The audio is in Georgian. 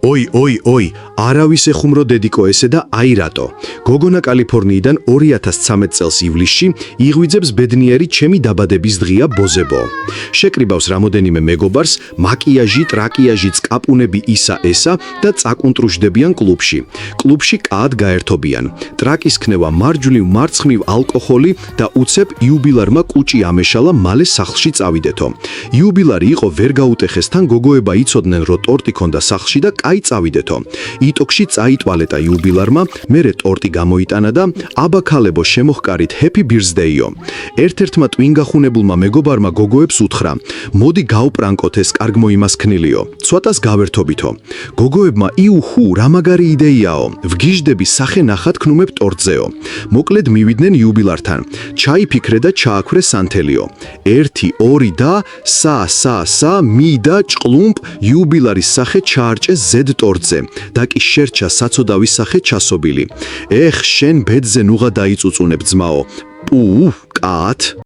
ოი, არავის ეხუმრო დედიკო ესე და აი რატო. გოგონა კალიფორნიიდან 2013 წელს ივლისში იღვიძებს ბედნიერი ჩემი დაბადების დღეა ბოზებო. შეკრიბავს რამოდენიმე მეგობარს, მაკიაჟი, ტრაკიაჟი, წკაპუნები ისა ესა და წაკუნტრუშდებიან კლუბში. კლუბში კაად გაერთობიან. ტრაკის ქნევა მარჯვნივ მარცხნივ ალკოჰოლი და უცებ იუბილარმა კუჭი ამეშალა მალე სახლში წავიდეთო. იუბილარი იყო ვერ გაუტეხესთან გოგოება იცოდნენ რომ ტორტი ქონდა სახლში და აი წავიდეთო. იტოქში წაიტვალეტა იუბილარმა, მერე ტორტი გამოიტანა და აბაქალებო შემოჰკარით happy birthday-ო. ერთ-ერთმა ტვინგახუნებულმა მეგობარმა გოგოებს უთხრა: მოდი გავპრანკოთ ეს კარგმოიმასქნილიო. ცოტას გავერთობითო. გოგოებმა იუჰუ, რა მაგარი იდეიაო. ვგიჟდები სახე ნახად ქნუმებ ტორტზეო. მოკლედ მივიდნენ იუბილართან. ჩაიფიქრე და ჩააქვრე სანთელიო. 1 2 და სა მი და ჭყლუმპ იუბილარის სახე ჩაარჭე ზედ ტორტზე და კი შერჩა საცოდავის სახე ჩასობილი. შენ ბედზე ნუღა დაიწუწუნებ ძმაო. კათ